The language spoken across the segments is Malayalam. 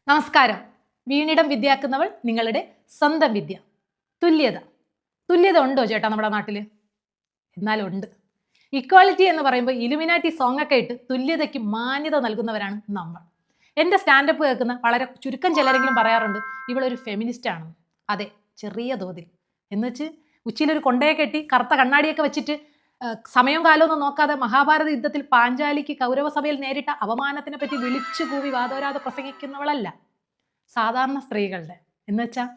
നമസ്കാരം. വീണിടം വിദ്യയാക്കുന്നവൾ നിങ്ങളുടെ സ്വന്തം വിദ്യ. തുല്യത ഉണ്ടോ ചേട്ടാ നമ്മുടെ നാട്ടിൽ? എന്നാലും ഉണ്ട്. ഇക്വാളിറ്റി എന്ന് പറയുമ്പോൾ ഇലുമിനാറ്റി സോങ് ഒക്കെ ഇട്ട് തുല്യതയ്ക്ക് മാന്യത നൽകുന്നവരാണ് നമ്മൾ. എൻ്റെ സ്റ്റാൻഡപ്പ് കേൾക്കുന്ന വളരെ ചുരുക്കം ചിലരെങ്കിലും പറയാറുണ്ട് ഇവളൊരു ഫെമിനിസ്റ്റ് ആണ്. അതെ, ചെറിയ തോതിൽ. എന്നുവെച്ച് ഉച്ചിയിലൊരു കൊണ്ടയെ കെട്ടി കറുത്ത കണ്ണാടിയൊക്കെ വെച്ചിട്ട് സമയവും കാലമൊന്നും നോക്കാതെ മഹാഭാരത യുദ്ധത്തിൽ പാഞ്ചാലിക്ക് കൗരവസഭയിൽ നേരിട്ട അപമാനത്തിനെ പറ്റി വിളിച്ചു കൂവി വാദോരാതെ പ്രസംഗിക്കുന്നവളല്ല. സാധാരണ സ്ത്രീകളുടെ എന്നുവെച്ചാൽ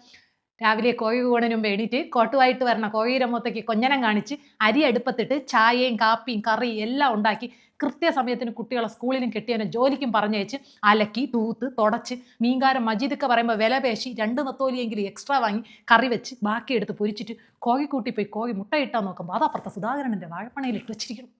രാവിലെ കോഴി കൂടനും മുമ്പ് എണീറ്റ് കോട്ടുവായിട്ട് വരണ കോഴിരമൊത്തയ്ക്ക് കൊഞ്ഞനം കാണിച്ച് അരി അടുപ്പത്തിട്ട് ചായയും കാപ്പിയും കറിയും എല്ലാം ഉണ്ടാക്കി കൃത്യസമയത്തിന് കുട്ടികളെ സ്കൂളിലും കെട്ടിയവനെ ജോലിക്കും പറഞ്ഞയച്ച് അലക്കി തൂത്ത് തുടച്ച് മീൻകാരൻ മജീദൊക്കെ പറയുമ്പോൾ വില പേശി 2 നത്തോലിയെങ്കിലും എക്സ്ട്രാ വാങ്ങി കറി വെച്ച് ബാക്കി എടുത്ത് പൊരിച്ചിട്ട് കോഴിക്കൂട്ടി പോയി കോഴി മുട്ട ഇട്ടാൻ നോക്കുമ്പോൾ അതപ്പുറത്തെ സുധാകരൻ്റെ വാഴപ്പണയിൽ ഇട്ട് വെച്ചിരിക്കണം.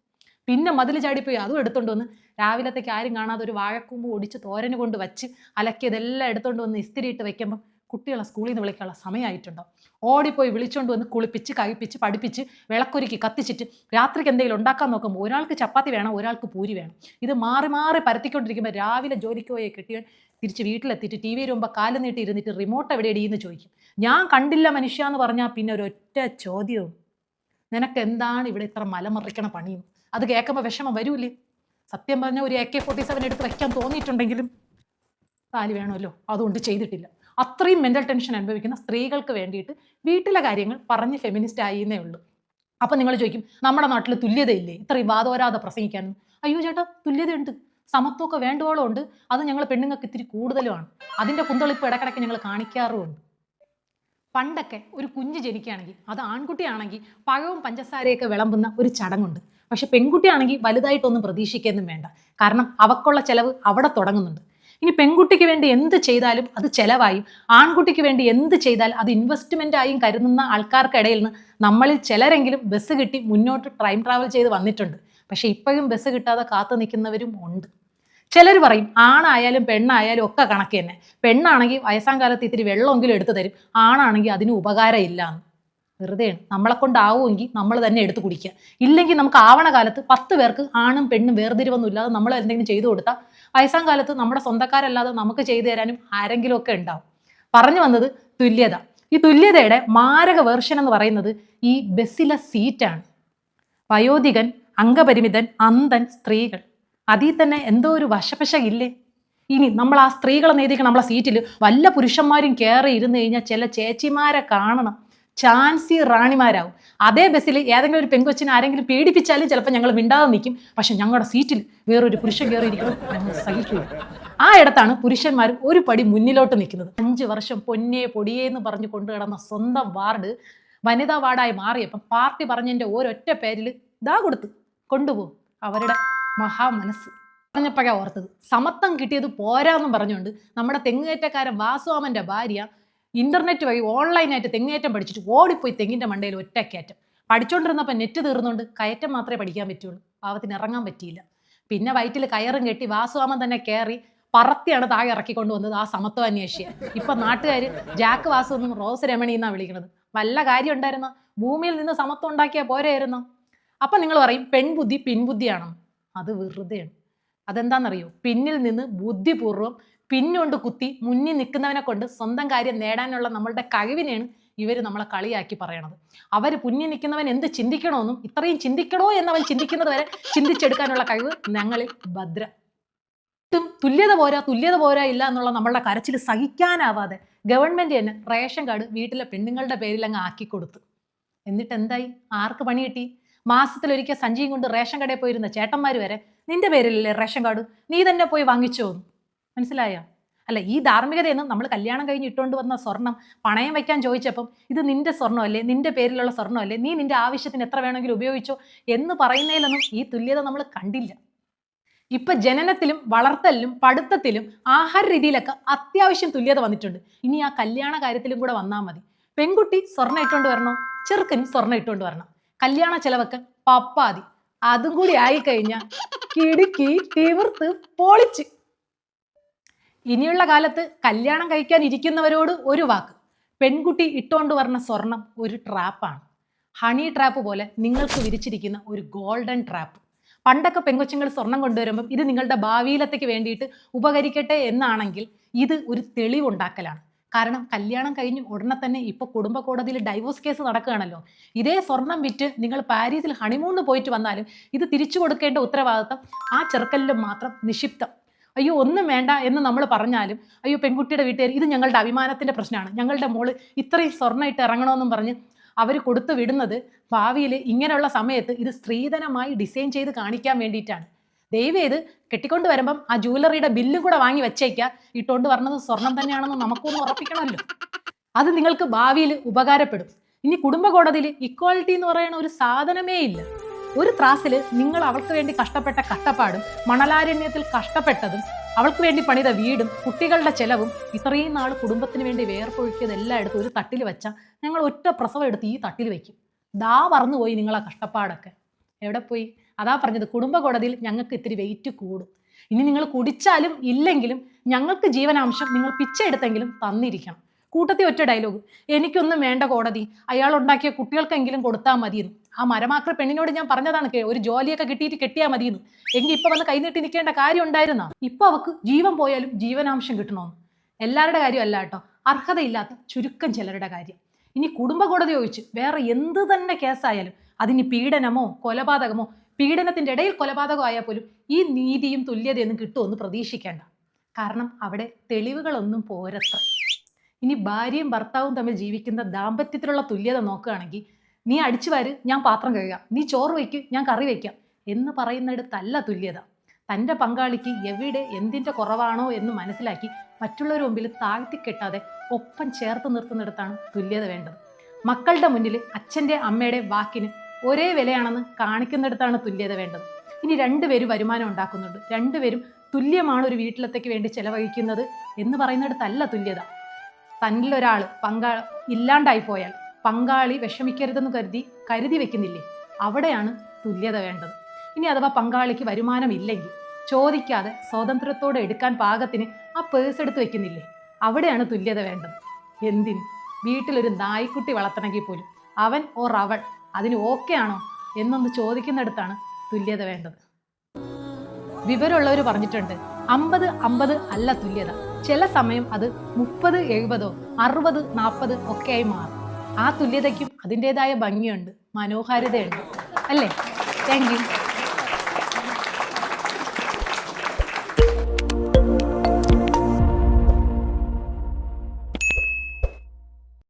പിന്നെ മതിൽ ചാടിപ്പോയി അതും എടുത്തോണ്ട് വന്ന് രാവിലത്തേക്ക് ആരും കാണാതെ ഒരു വാഴക്കൂമ്പ് ഒടിച്ച് തോരന് കൊണ്ട് വച്ച് അലക്കിയതെല്ലാം എടുത്തോണ്ട് വന്ന് ഇസ്തിരി ഇട്ട് വെക്കുമ്പോൾ കുട്ടികളെ സ്കൂളിൽ നിന്ന് വിളിക്കാനുള്ള സമയമായിട്ടുണ്ടാവും. ഓടിപ്പോയി വിളിച്ചുകൊണ്ട് വന്ന് കുളിപ്പിച്ച് കഴിപ്പിച്ച് പഠിപ്പിച്ച് വിളക്കൊരുക്കി കത്തിച്ചിട്ട് രാത്രിക്ക് എന്തെങ്കിലും ഉണ്ടാക്കാൻ നോക്കുമ്പോൾ ഒരാൾക്ക് ചപ്പാത്തി വേണം, ഒരാൾക്ക് പൂരി വേണം. ഇത് മാറി മാറി പരത്തിക്കൊണ്ടിരിക്കുമ്പോൾ രാവിലെ ജോലിക്ക് പോയി കിട്ടിയവൻ തിരിച്ച് വീട്ടിലെത്തിയിട്ട് ടി വിയിൽ മുമ്പ് കാല് നീട്ടി ഇരുന്നിട്ട് റിമോട്ട് എവിടെ ഇടിയെന്ന് ചോദിക്കും. ഞാൻ കണ്ടില്ല മനുഷ്യ എന്ന് പറഞ്ഞാൽ പിന്നെ ഒരൊറ്റ ചോദ്യവും, നിനക്ക് എന്താണ് ഇവിടെ ഇത്ര മലമറിക്കണ പണിയും? അത് കേൾക്കുമ്പോൾ വിഷമം വരൂലേ? സത്യം പറഞ്ഞാൽ ഒരു AK-47 എടുത്ത് വയ്ക്കാൻ തോന്നിയിട്ടുണ്ടെങ്കിലും താലി വേണമല്ലോ, അതുകൊണ്ട് ചെയ്തിട്ടില്ല. അത്രയും മെൻ്റൽ ടെൻഷൻ അനുഭവിക്കുന്ന സ്ത്രീകൾക്ക് വേണ്ടിയിട്ട് വീട്ടിലെ കാര്യങ്ങൾ പറഞ്ഞ് ഫെമിനിസ്റ്റ് ആയിന്നേ ഉള്ളൂ. അപ്പം നിങ്ങൾ ചോദിക്കും നമ്മുടെ നാട്ടിൽ തുല്യതയില്ലേ, ഇത്രയും വാദോരാതെ പ്രസംഗിക്കാനും? അയ്യോ ചേട്ടാ, തുല്യതയുണ്ട്, സമത്വമൊക്കെ വേണ്ടുവോളം ഉണ്ട്. അത് ഞങ്ങൾ പെണ്ണുങ്ങൾക്ക് ഇത്തിരി കൂടുതലുമാണ്. അതിൻ്റെ കുന്തളിപ്പ് ഇടക്കിടയ്ക്ക് ഞങ്ങൾ കാണിക്കാറുമുണ്ട്. പണ്ടൊക്കെ ഒരു കുഞ്ഞ് ജനിക്കുകയാണെങ്കിൽ അത് ആൺകുട്ടിയാണെങ്കിൽ പഴവും പഞ്ചസാരയൊക്കെ വിളമ്പുന്ന ഒരു ചടങ്ങുണ്ട്. പക്ഷെ പെൺകുട്ടിയാണെങ്കിൽ വലുതായിട്ടൊന്നും പ്രതീക്ഷിക്കൊന്നും വേണ്ട, കാരണം അവക്കുള്ള ചെലവ് അവിടെ തുടങ്ങുന്നുണ്ട്. ഇനി പെൺകുട്ടിക്ക് വേണ്ടി എന്ത് ചെയ്താലും അത് ചെലവായും ആൺകുട്ടിക്ക് വേണ്ടി എന്ത് ചെയ്താൽ അത് ഇൻവെസ്റ്റ്മെൻ്റ് ആയും കരുതുന്ന ആൾക്കാർക്കിടയിൽ നിന്ന് നമ്മളിൽ ചിലരെങ്കിലും ബസ് കിട്ടി മുന്നോട്ട് ടൈം ട്രാവൽ ചെയ്ത് വന്നിട്ടുണ്ട്. പക്ഷെ ഇപ്പോഴും ബസ് കിട്ടാതെ കാത്തു നിൽക്കുന്നവരും ഉണ്ട്. ചിലർ പറയും ആണായാലും പെണ്ണായാലും ഒക്കെ കണക്ക് തന്നെ. പെണ്ണാണെങ്കിൽ വയസ്സാം കാലത്ത് ഇത്തിരി വെള്ളമെങ്കിലും എടുത്തു തരും, ആണാണെങ്കിൽ അതിന് ഉപകാരം ഇല്ല എന്ന്. വെറുതെയാണ്. നമ്മളെ കൊണ്ടാവുമെങ്കിൽ നമ്മൾ തന്നെ എടുത്ത് കുടിക്കുക. ഇല്ലെങ്കിൽ നമുക്ക് ആവണ കാലത്ത് 10 പേർക്ക് ആണും പെണ്ണും വേർതിരിവൊന്നും ഇല്ലാതെ നമ്മൾ എന്തെങ്കിലും ചെയ്തു കൊടുത്താൽ വയസ്സാം കാലത്ത് നമ്മുടെ സ്വന്തക്കാരല്ലാതെ നമുക്ക് ചെയ്തു തരാനും ആരെങ്കിലും ഒക്കെ ഉണ്ടാവും. പറഞ്ഞു വന്നത് തുല്യത. ഈ തുല്യതയുടെ മാരക വേർഷൻ എന്ന് പറയുന്നത് ഈ ബസ്സിലെ സീറ്റാണ്. വയോധികൻ, അംഗപരിമിതൻ, അന്ധൻ, സ്ത്രീകൾ, അതിൽ തന്നെ എന്തോ ഒരു വശപശയില്ലേ? ഇനി നമ്മൾ ആ സ്ത്രീകളെ നേതിക്കണം നമ്മളെ സീറ്റിൽ വല്ല പുരുഷന്മാരും കയറി ഇരുന്ന് കഴിഞ്ഞാൽ ചില ചേച്ചിമാരെ കാണണം, ചാൻസി റാണിമാരാവും. അതേ ബസ്സിൽ ഏതെങ്കിലും ഒരു പെൺകൊച്ചിനെ ആരെങ്കിലും പീഡിപ്പിച്ചാലും ചിലപ്പോൾ ഞങ്ങൾ മിണ്ടാതെ നിൽക്കും. പക്ഷെ ഞങ്ങളുടെ സീറ്റിൽ വേറൊരു പുരുഷൻ കയറിയിരിക്കണം, ഞങ്ങൾ സഹിക്കുക. ആ ഇടത്താണ് പുരുഷന്മാർ ഒരു പടി മുന്നിലോട്ട് നിൽക്കുന്നത്. 5 വർഷം പൊന്നേ പൊടിയേ എന്ന് പറഞ്ഞു കൊണ്ടുകിടന്ന സ്വന്തം വാർഡ് വനിതാ വാർഡായി മാറിയപ്പം പാർട്ടി പറഞ്ഞതിൻ്റെ ഒരൊറ്റ പേരിൽ ഇതാ കൊടുത്ത് കൊണ്ടുപോകും. അവരുടെ മഹാമനസ്സ് പറഞ്ഞപ്പോഴാണ് ഓർത്തത്. സമത്വം കിട്ടിയത് പോരാന്നും പറഞ്ഞുകൊണ്ട് നമ്മുടെ തെങ്ങേറ്റക്കാരൻ വാസുവാമൻ്റെ ഭാര്യ ഇന്റർനെറ്റ് വഴി ഓൺലൈനായിട്ട് തെങ്ങേറ്റം പഠിച്ചിട്ട് ഓടിപ്പോയി തെങ്ങിൻ്റെ മണ്ടയിൽ ഒറ്റക്കയറ്റം. പഠിച്ചുകൊണ്ടിരുന്നപ്പോൾ നെറ്റ് തീർന്നുകൊണ്ട് കയറ്റം മാത്രമേ പഠിക്കാൻ പറ്റുള്ളൂ. പാവത്തിന് ഇറങ്ങാൻ പറ്റിയില്ല. പിന്നെ വയറ്റിൽ കയറും കെട്ടി വാസുവാമൻ തന്നെ കയറി പറത്തിയാണ് താഴെ ഇറക്കിക്കൊണ്ട് വന്നത് ആ സമത്വ അന്വേഷിയെ. ഇപ്പം നാട്ടുകാർ ജാക്ക് വാസു എന്നും റോസ് രമണി എന്നാണ് വിളിക്കുന്നത്. വല്ല കാര്യം ഉണ്ടായിരുന്നോ? ഭൂമിയിൽ നിന്ന് സമത്വം ഉണ്ടാക്കിയാൽ പോരായിരുന്നോ? അപ്പം നിങ്ങൾ പറയും പെൺബുദ്ധി പിൻബുദ്ധിയാണോ? അത് വെറുതെയാണ്. അതെന്താണെന്നറിയോ? പിന്നിൽ നിന്ന് ബുദ്ധിപൂർവ്വം പിന്നുകൊണ്ട് കുത്തി മുന്നിൽ നിൽക്കുന്നവനെ കൊണ്ട് സ്വന്തം കാര്യം നേടാനുള്ള നമ്മളുടെ കഴിവിനെയാണ് ഇവർ നമ്മളെ കളിയാക്കി പറയണത്. അവർ മുന്നിൽ നിൽക്കുന്നവൻ എന്ത് ചിന്തിക്കണമെന്നും ഇത്രയും ചിന്തിക്കണോ എന്നവൻ ചിന്തിക്കുന്നത് വരെ ചിന്തിച്ചെടുക്കാനുള്ള കഴിവ് ഞങ്ങളിൽ ഭദ്ര. തുല്യത പോരാ ഇല്ല എന്നുള്ള നമ്മളുടെ കരച്ചിൽ സഹിക്കാനാവാതെ ഗവൺമെൻറ് തന്നെ റേഷൻ കാർഡ് വീട്ടിലെ പെണ്ണുങ്ങളുടെ പേരിൽ അങ്ങ് ആക്കി കൊടുത്തു. എന്നിട്ട് എന്തായി? ആർക്ക് പണി കിട്ടി? മാസത്തിലൊരിക്കൽ സഞ്ചിയും കൊണ്ട് റേഷൻ കടയിൽ പോയിരുന്ന ചേട്ടന്മാർ വരെ നിന്റെ പേരിലല്ലേ റേഷൻ കാർഡ്, നീ തന്നെ പോയി വാങ്ങിച്ചോ? മനസ്സിലായോ? അല്ല, ഈ ധാർമ്മികതയെന്നും നമ്മൾ കല്യാണം കഴിഞ്ഞ് ഇട്ടുകൊണ്ട് വന്ന സ്വർണം പണയം വയ്ക്കാൻ ചോദിച്ചപ്പം ഇത് നിന്റെ സ്വർണ്ണമല്ലേ, നിന്റെ പേരിലുള്ള സ്വർണ്ണമല്ലേ, നീ നിന്റെ ആവശ്യത്തിന് എത്ര വേണമെങ്കിലും ഉപയോഗിച്ചോ എന്ന് പറയുന്നതിലൊന്നും ഈ തുല്യത നമ്മൾ കണ്ടില്ല. ഇപ്പം ജനനത്തിലും വളർത്തലിലും പഠിത്തത്തിലും ആഹാര രീതിയിലൊക്കെ അത്യാവശ്യം തുല്യത വന്നിട്ടുണ്ട്. ഇനി ആ കല്യാണ കാര്യത്തിലും കൂടെ വന്നാൽ മതി. പെൺകുട്ടി സ്വർണ്ണം ഇട്ടുകൊണ്ട് വരണോ, ചെറുക്കനും സ്വർണ്ണം ഇട്ടുകൊണ്ട് വരണം. കല്യാണ ചെലവൊക്കെ പപ്പാതി. അതും കൂടി ആയിക്കഴിഞ്ഞാൽ കിടുക്കി തീർത്ത് പൊളിച്ച്. ഇനിയുള്ള കാലത്ത് കല്യാണം കഴിക്കാൻ ഇരിക്കുന്നവരോട് ഒരു വാക്ക്, പെൺകുട്ടി ഇട്ടുകൊണ്ട് വരുന്ന സ്വർണം ഒരു ട്രാപ്പാണ്. ഹണി ട്രാപ്പ് പോലെ നിങ്ങൾക്ക് വിരിച്ചിരിക്കുന്ന ഒരു ഗോൾഡൻ ട്രാപ്പ്. പണ്ടൊക്കെ പെങ്കൊച്ചുങ്ങൾ സ്വർണം കൊണ്ടുവരുമ്പം ഇത് നിങ്ങളുടെ ഭാവിയിലത്തേക്ക് വേണ്ടിയിട്ട് ഉപകരിക്കട്ടെ എന്നാണെങ്കിൽ ഇത് ഒരു തെളിവുണ്ടാക്കലാണ്. കാരണം കല്യാണം കഴിഞ്ഞ് ഉടനെ തന്നെ ഇപ്പോൾ കുടുംബ കോടതിയിൽ ഡൈവോഴ്സ് കേസ് നടക്കുകയാണല്ലോ. ഇതേ സ്വർണം വിറ്റ് നിങ്ങൾ പാരീസിൽ ഹണിമൂണിന് പോയിട്ട് വന്നാലും ഇത് തിരിച്ചു കൊടുക്കേണ്ട ഉത്തരവാദിത്തം ആ ചെറുക്കലിലും മാത്രം നിക്ഷിപ്തം. അയ്യോ ഒന്നും വേണ്ട എന്ന് നമ്മൾ പറഞ്ഞാലും അയ്യോ പെൺകുട്ടിയുടെ വീട്ടുകാർ ഇത് ഞങ്ങളുടെ അഭിമാനത്തിൻ്റെ പ്രശ്നമാണ്, ഞങ്ങളുടെ മോള് ഇത്രയും സ്വർണ്ണം ഇട്ട് ഇറങ്ങണമെന്നും പറഞ്ഞ് അവർ കൊടുത്തു വിടുന്നത് ഭാവിയിൽ ഇങ്ങനെയുള്ള സമയത്ത് ഇത് സ്ത്രീധനമായി ഡിസൈൻ ചെയ്ത് കാണിക്കാൻ വേണ്ടിയിട്ടാണ്. ദയവേത് കെട്ടിക്കൊണ്ട് വരുമ്പം ആ ജ്വല്ലറിയുടെ ബില്ലും കൂടെ വാങ്ങി വെച്ചേക്കുക. ഇട്ടുകൊണ്ട് പറഞ്ഞത് സ്വർണം തന്നെയാണെന്ന് നമുക്കൊന്ന് ഉറപ്പിക്കണമല്ലോ. അത് നിങ്ങൾക്ക് ഭാവിയിൽ ഉപകാരപ്പെടും. ഇനി കുടുംബ കോടതിയിൽ ഇക്വാലിറ്റി എന്ന് പറയുന്ന ഒരു സാധനമേ ഇല്ല. ഒരു ത്രാസിൽ നിങ്ങൾ അവൾക്ക് വേണ്ടി കഷ്ടപ്പെട്ട കഷ്ടപ്പാടും മണലാരണ്യത്തിൽ കഷ്ടപ്പെട്ടതും അവൾക്ക് വേണ്ടി പണിത വീടും കുട്ടികളുടെ ചെലവും ഇത്രയും നാൾ കുടുംബത്തിന് വേണ്ടി വേർപ്പൊഴുക്കിയതെല്ലാം എടുത്ത് ഒരു തട്ടിൽ വെച്ചാൽ ഞങ്ങൾ ഒറ്റ പ്രസവം എടുത്ത് ഈ തട്ടിൽ വയ്ക്കും. ദാ പറന്നുപോയി നിങ്ങളെ കഷ്ടപ്പാടൊക്കെ എവിടെ പോയി? അതാ പറഞ്ഞത്, കുടുംബ കോടതിയിൽ ഞങ്ങൾക്ക് ഇത്തിരി വെയിറ്റ് കൂടും. ഇനി നിങ്ങൾ കുടിച്ചാലും ഇല്ലെങ്കിലും ഞങ്ങൾക്ക് ജീവനാംശം നിങ്ങൾ പിച്ച എടുത്തെങ്കിലും തന്നിരിക്കണം. കൂട്ടത്തിൽ ഒറ്റ ഡയലോഗ്, എനിക്കൊന്നും വേണ്ട കോടതി, അയാൾ ഉണ്ടാക്കിയ കുട്ടികൾക്കെങ്കിലും കൊടുത്താൽ മതിയെന്ന്. ആ മരമാക്ര പെണ്ണിനോട് ഞാൻ പറഞ്ഞതാണ്, ഒരു ജോലിയൊക്കെ കിട്ടിയിട്ട് കെട്ടിയാൽ മതിയെന്ന്. എങ്കിൽ ഇപ്പൊ വന്ന് കൈനീട്ടി നിൽക്കേണ്ട കാര്യം ഉണ്ടായിരുന്ന. ഇപ്പൊ അവക്ക് ജീവൻ പോയാലും ജീവനാംശം കിട്ടണമെന്ന്. എല്ലാവരുടെ കാര്യമല്ല കേട്ടോ, അർഹതയില്ലാത്ത ചുരുക്കം ചിലരുടെ കാര്യം. ഇനി കുടുംബ കോടതി ചോദിച്ച് വേറെ എന്ത് തന്നെ കേസായാലും, അതിന് പീഡനമോ കൊലപാതകമോ, പീഡനത്തിന്റെ ഇടയിൽ കൊലപാതകം ആയാൽ പോലും ഈ നീതിയും തുല്യതയൊന്നും കിട്ടുമെന്ന് പ്രതീക്ഷിക്കേണ്ട. കാരണം അവിടെ തെളിവുകളൊന്നും പോരത്ര. ഇനി ഭാര്യയും ഭർത്താവും തമ്മിൽ ജീവിക്കുന്ന ദാമ്പത്യത്തിലുള്ള തുല്യത നോക്കുകയാണെങ്കിൽ, നീ അടിച്ചു വാര്, ഞാൻ പാത്രം കഴുകാം, നീ ചോറ് വയ്ക്കും, ഞാൻ കറി വയ്ക്കാം എന്ന് പറയുന്നിടത്തല്ല തുല്യത. തൻ്റെ പങ്കാളിക്ക് എവിടെ എന്തിൻ്റെ കുറവാണോ എന്ന് മനസ്സിലാക്കി മറ്റുള്ളവർ മുമ്പിൽ താഴ്ത്തിക്കെട്ടാതെ ഒപ്പം ചേർത്ത് നിർത്തുന്നിടത്താണ് തുല്യത വേണ്ടത്. മക്കളുടെ മുന്നിൽ അച്ഛൻ്റെ അമ്മയുടെ വാക്കിന് ഒരേ വിലയാണെന്ന് കാണിക്കുന്നിടത്താണ് തുല്യത വേണ്ടത്. ഇനി രണ്ടുപേരും വരുമാനം ഉണ്ടാക്കുന്നുണ്ട്, രണ്ടുപേരും തുല്യമാണ് ഒരു വീട്ടിലത്തേക്ക് വേണ്ടി ചെലവഴിക്കുന്നത് എന്ന് പറയുന്നിടത്തല്ല തുല്യത. തന്നിലൊരാൾ ഇല്ലാണ്ടായി പോയാൽ പങ്കാളി വിഷമിക്കരുതെന്ന് കരുതി വെക്കുന്നില്ലേ, അവിടെയാണ് തുല്യത വേണ്ടത്. ഇനി അഥവാ പങ്കാളിക്ക് വരുമാനം ഇല്ലെങ്കിൽ ചോദിക്കാതെ സ്വാതന്ത്ര്യത്തോടെ എടുക്കാൻ പാകത്തിന് ആ പേഴ്സ് എടുത്ത് വെക്കുന്നില്ലേ, അവിടെയാണ് തുല്യത വേണ്ടത്. എന്തിന്? വീട്ടിലൊരു നായ്ക്കുട്ടി വളർത്തണമെങ്കിൽ പോലും അവൻ ഓർ അവൾ അതിന് ഓക്കെ ആണോ എന്നൊന്ന് ചോദിക്കുന്നിടത്താണ് തുല്യത വേണ്ടത്. വിവരമുള്ളവർ പറഞ്ഞിട്ടുണ്ട്, 50-50 അല്ല തുല്യത. ചില സമയം അത് 30-70, 60-40 ഒക്കെയായി മാറും. ആ തുല്യതയ്ക്കും അതിൻ്റെതായ ഭംഗിയുണ്ട്, മനോഹാരിതയുണ്ട് അല്ലേ? Thank you.